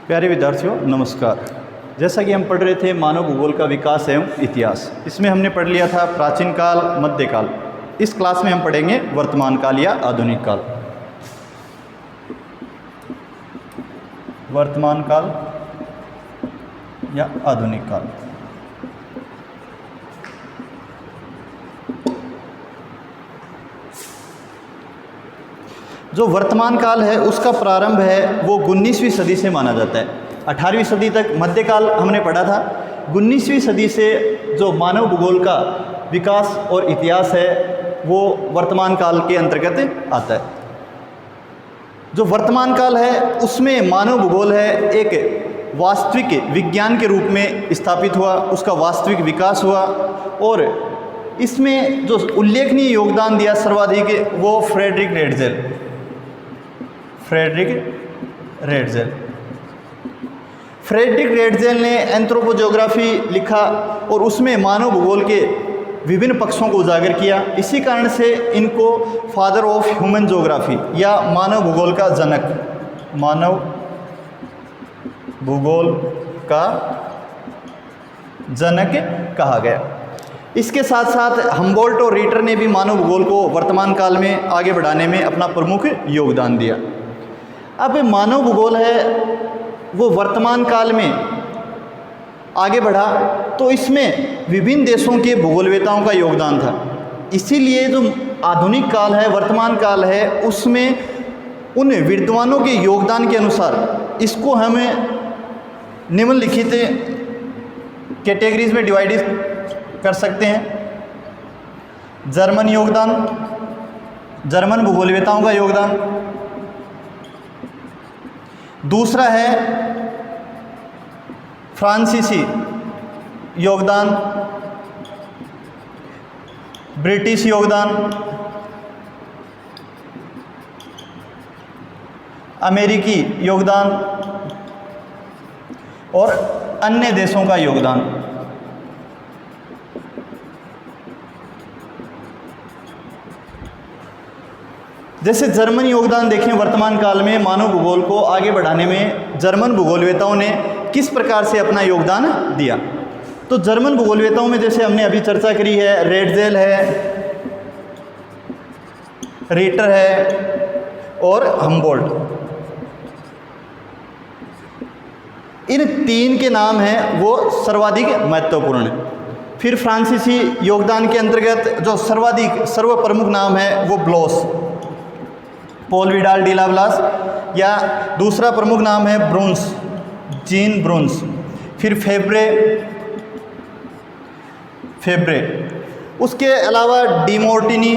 प्यारे विद्यार्थियों नमस्कार। जैसा कि हम पढ़ रहे थे मानव भूगोल का विकास एवं इतिहास, इसमें हमने पढ़ लिया था प्राचीन काल, मध्यकाल। इस क्लास में हम पढ़ेंगे वर्तमान काल या आधुनिक काल। वर्तमान काल या आधुनिक काल। जो वर्तमान काल है उसका प्रारंभ है वो 19वीं सदी से माना जाता है। 18वीं सदी तक मध्यकाल हमने पढ़ा था। 19वीं सदी से जो मानव भूगोल का विकास और इतिहास है वो वर्तमान काल के अंतर्गत आता है। जो वर्तमान काल है उसमें मानव भूगोल है एक वास्तविक विज्ञान के रूप में स्थापित हुआ, उसका वास्तविक विकास हुआ और इसमें जो उल्लेखनीय योगदान दिया सर्वाधिक वो फ्रेडरिक रेडजेल ने एंथ्रोपोजियोग्राफी लिखा और उसमें मानव भूगोल के विभिन्न पक्षों को उजागर किया। इसी कारण से इनको फादर ऑफ ह्यूमन ज्योग्राफी या मानव भूगोल का जनक, मानव भूगोल का जनक कहा गया। इसके साथ साथ हम्बोल्ट और रीटर ने भी मानव भूगोल को वर्तमान काल में आगे बढ़ाने में अपना प्रमुख योगदान दिया। अब मानव भूगोल है वो वर्तमान काल में आगे बढ़ा तो इसमें विभिन्न देशों के भूगोलवेताओं का योगदान था। इसीलिए जो आधुनिक काल है, वर्तमान काल है, उसमें उन विद्वानों के योगदान के अनुसार इसको हमें निम्नलिखित कैटेगरीज में डिवाइड कर सकते हैं। जर्मन योगदान, जर्मन भूगोलवेताओं का योगदान। दूसरा है फ्रांसीसी योगदान, ब्रिटिश योगदान, अमेरिकी योगदान और अन्य देशों का योगदान। जैसे जर्मन योगदान देखें वर्तमान काल में मानव भूगोल को आगे बढ़ाने में जर्मन भूगोलवेताओं ने किस प्रकार से अपना योगदान दिया। तो जर्मन भूगोलवेताओं में जैसे हमने अभी चर्चा करी है, रेडजेल है, रीटर है और हम्बोल्ट। इन तीन के नाम हैं वो सर्वाधिक महत्वपूर्ण। फिर फ्रांसीसी योगदान के अंतर्गत जो सर्वाधिक सर्वप्रमुख नाम है वो ब्लोस, पॉल विडाल डी लाब्लास, या दूसरा प्रमुख नाम है ब्रुन्स, जीन ब्रुन्स। फिर फेब्रे, उसके अलावा डिमोर्टिनी,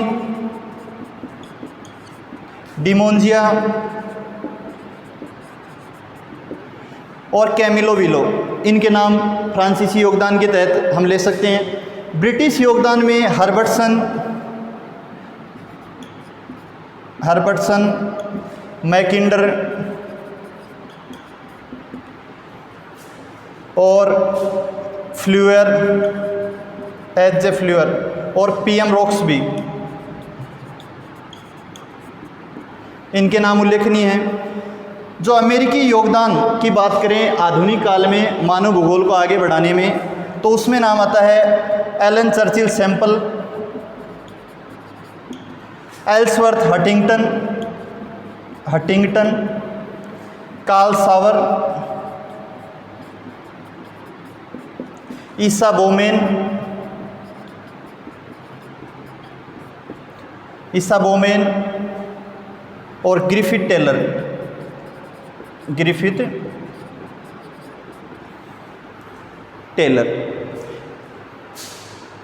डिमोंजिया और कैमिलो विलो, इनके नाम फ्रांसीसी योगदान के तहत हम ले सकते हैं। ब्रिटिश योगदान में हर्बर्टसन, मैकिंडर और फ्लूअर, एच जे फ्लूअर और पीएम रॉक्सबी, इनके नाम उल्लेखनीय हैं। जो अमेरिकी योगदान की बात करें आधुनिक काल में मानव भूगोल को आगे बढ़ाने में तो उसमें नाम आता है Ellen Churchill Semple, Ellsworth Huntington, Carl Sauer, Isaiah Bowman और ग्रिफिथ टेलर।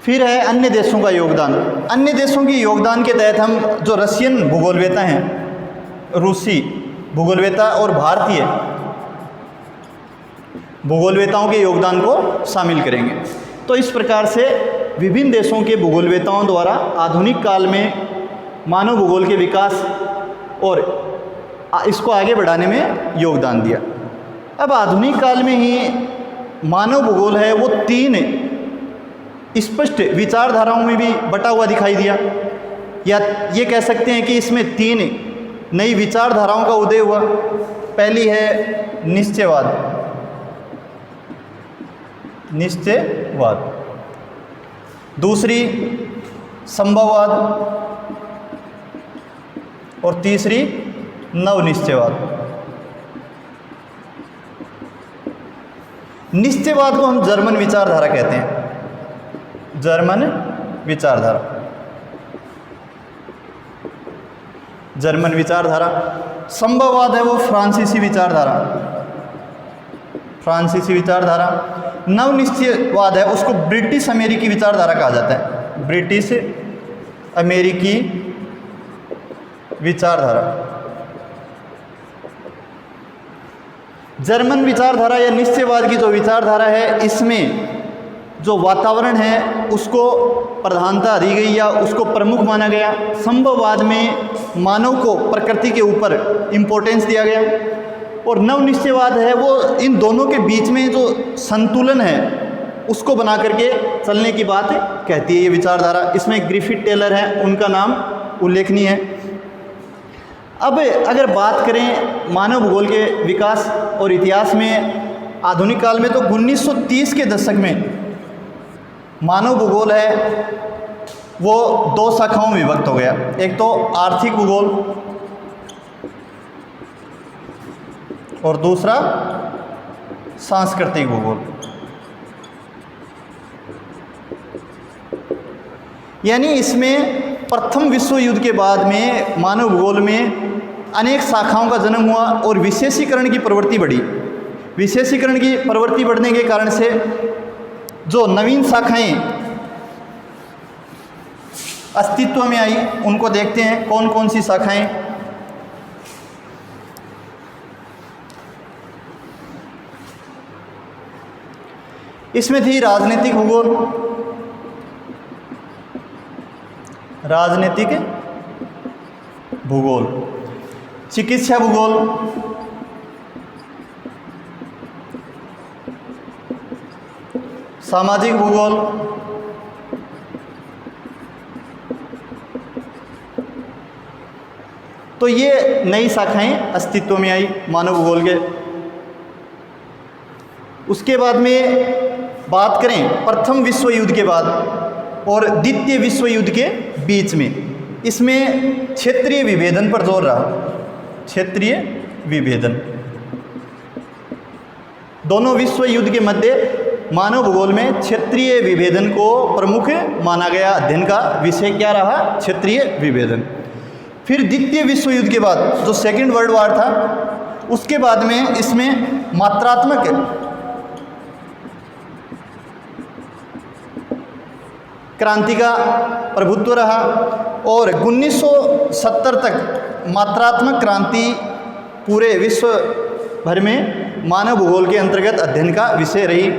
फिर है अन्य देशों का योगदान। अन्य देशों के योगदान के तहत हम जो रशियन भूगोलवेता हैं, रूसी भूगोलवेता और भारतीय भूगोलवेताओं के योगदान को शामिल करेंगे। तो इस प्रकार से विभिन्न देशों के भूगोलवेताओं द्वारा आधुनिक काल में मानव भूगोल के विकास और इसको आगे बढ़ाने में योगदान दिया। अब आधुनिक काल में ही मानव भूगोल है वो तीन स्पष्ट विचारधाराओं में भी बटा हुआ दिखाई दिया, या ये कह सकते हैं कि इसमें तीन नई विचारधाराओं का उदय हुआ। पहली है निश्चयवाद, निश्चयवाद। दूसरी संभववाद और तीसरी नवनिश्चयवाद। निश्चयवाद को हम जर्मन विचारधारा कहते हैं, जर्मन विचारधारा, जर्मन विचारधारा। संभववाद है वो फ्रांसीसी विचारधारा, फ्रांसीसी विचारधारा। नवनिश्चयवाद है उसको ब्रिटिश अमेरिकी विचारधारा कहा जाता है, ब्रिटिश अमेरिकी विचारधारा। जर्मन विचारधारा या निश्चयवाद की जो विचारधारा है, इसमें जो वातावरण है उसको प्रधानता दी गई या उसको प्रमुख माना गया। संभववाद में मानव को प्रकृति के ऊपर इम्पोर्टेंस दिया गया, और नवनिश्चयवाद है वो इन दोनों के बीच में जो संतुलन है उसको बना करके चलने की बात कहती है ये विचारधारा। इसमें ग्रिफिथ टेलर है, उनका नाम उल्लेखनीय है। अब अगर बात करें मानव भूगोल के विकास और इतिहास में, आधुनिक काल में तो 1930 के दशक में मानव भूगोल है वो दो शाखाओं में विभक्त हो गया। एक तो आर्थिक भूगोल और दूसरा सांस्कृतिक भूगोल। यानी इसमें प्रथम विश्व युद्ध के बाद में मानव भूगोल में अनेक शाखाओं का जन्म हुआ और विशेषीकरण की प्रवृत्ति बढ़ी। विशेषीकरण की प्रवृत्ति बढ़ने के कारण से जो नवीन शाखाएं अस्तित्व में आई उनको देखते हैं कौन कौन सी शाखाएं। इसमें थी राजनीतिक भूगोल, राजनीतिक भूगोल, चिकित्सा भूगोल, सामाजिक भूगोल, तो ये नई शाखाएं अस्तित्व में आई मानव भूगोल के। उसके बाद में बात करें प्रथम विश्व युद्ध के बाद और द्वितीय विश्व युद्ध के बीच में, इसमें क्षेत्रीय विभेदन पर जोर रहा, क्षेत्रीय विभेदन। दोनों विश्व युद्ध के मध्य मानव भूगोल में क्षेत्रीय विभेदन को प्रमुख माना गया, अध्ययन का विषय क्या रहा, क्षेत्रीय विभेदन। फिर द्वितीय विश्व युद्ध के बाद जो सेकेंड वर्ल्ड वॉर था, उसके बाद में इसमें मात्रात्मक क्रांति का प्रभुत्व रहा और 1970 तक मात्रात्मक क्रांति पूरे विश्व भर में मानव भूगोल के अंतर्गत अध्ययन का विषय रही।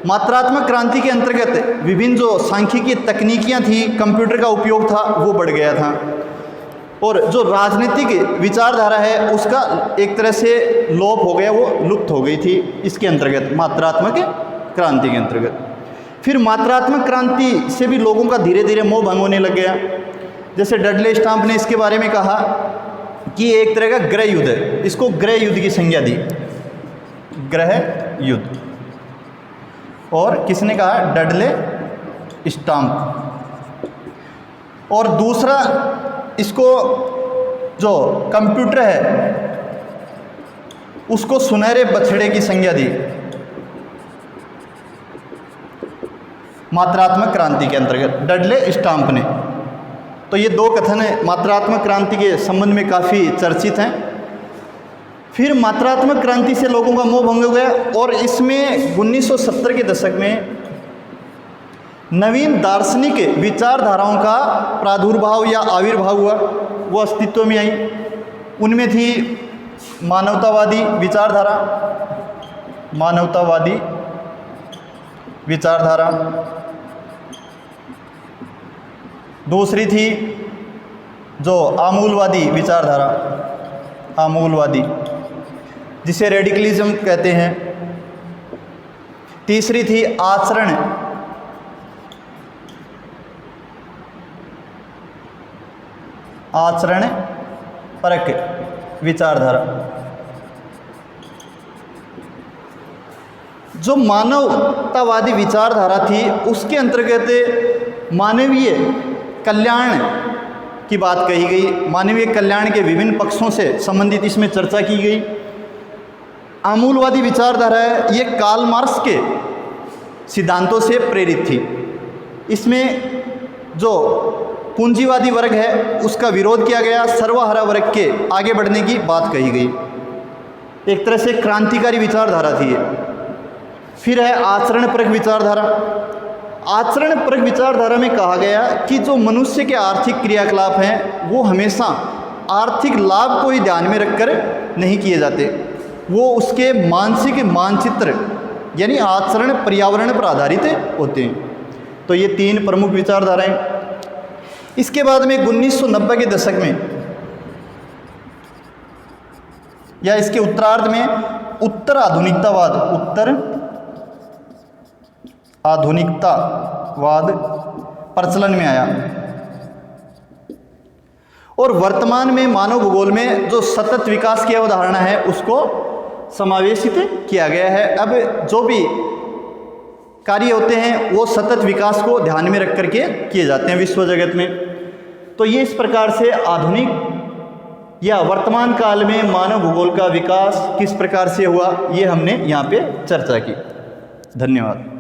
मात्रात्मक क्रांति के अंतर्गत विभिन्न जो सांख्यिकीय तकनीकियां थी, कंप्यूटर का उपयोग था, वो बढ़ गया था, और जो राजनीतिक विचारधारा है उसका एक तरह से लोप हो गया, वो लुप्त हो गई थी इसके अंतर्गत, मात्रात्मक क्रांति के अंतर्गत। फिर मात्रात्मक क्रांति से भी लोगों का धीरे धीरे मोह भंग होने लग गया। जैसे डडले स्टाम्प ने इसके बारे में कहा कि एक तरह का ग्रह युद्ध है, इसको ग्रह युद्ध की संज्ञा दी, ग्रह युद्ध। और किसने कहा, डडले स्टाम्प। और दूसरा, इसको जो कंप्यूटर है उसको सुनहरे बछड़े की संज्ञा दी मात्रात्मक क्रांति के अंतर्गत, डडले स्टाम्प ने। तो ये दो कथन मात्रात्मक क्रांति के संबंध में काफ़ी चर्चित हैं। फिर मात्रात्मक क्रांति से लोगों का मोह भंग हो गया और इसमें 1970 के दशक में नवीन दार्शनिक विचारधाराओं का प्रादुर्भाव या आविर्भाव हुआ, वो अस्तित्व में आई। उनमें थी मानवतावादी विचारधारा, मानवतावादी विचारधारा। दूसरी थी जो आमूलवादी विचारधारा, आमूलवादी, जिसे रेडिकलिज्म कहते हैं। तीसरी थी आचरण, परक विचारधारा। जो मानवतावादी विचारधारा थी उसके अंतर्गत मानवीय कल्याण की बात कही गई, मानवीय कल्याण के विभिन्न पक्षों से संबंधित इसमें चर्चा की गई। आमूलवादी विचारधारा है, ये कार्ल मार्क्स के सिद्धांतों से प्रेरित थी। इसमें जो पूंजीवादी वर्ग है उसका विरोध किया गया, सर्वहारा वर्ग के आगे बढ़ने की बात कही गई। एक तरह से क्रांतिकारी विचारधारा थी ये। फिर है आचरणपरक विचारधारा। आचरणपरक विचारधारा में कहा गया कि जो मनुष्य के आर्थिक क्रियाकलाप हैं वो हमेशा आर्थिक लाभ को ही ध्यान में रखकर नहीं किए जाते, वो उसके मानसिक मानचित्र यानी आचरण पर्यावरण पर आधारित होते हैं। तो ये 3 प्रमुख विचारधाराएं। इसके बाद में 1990 के दशक में या इसके उत्तरार्ध में उत्तर आधुनिकतावाद प्रचलन में आया और वर्तमान में मानव भूगोल में जो सतत विकास की अवधारणा है उसको समावेशित किया गया है। अब जो भी कार्य होते हैं वो सतत विकास को ध्यान में रख करके किए जाते हैं विश्व जगत में। तो ये इस प्रकार से आधुनिक या वर्तमान काल में मानव भूगोल का विकास किस प्रकार से हुआ ये हमने यहाँ पे चर्चा की। धन्यवाद।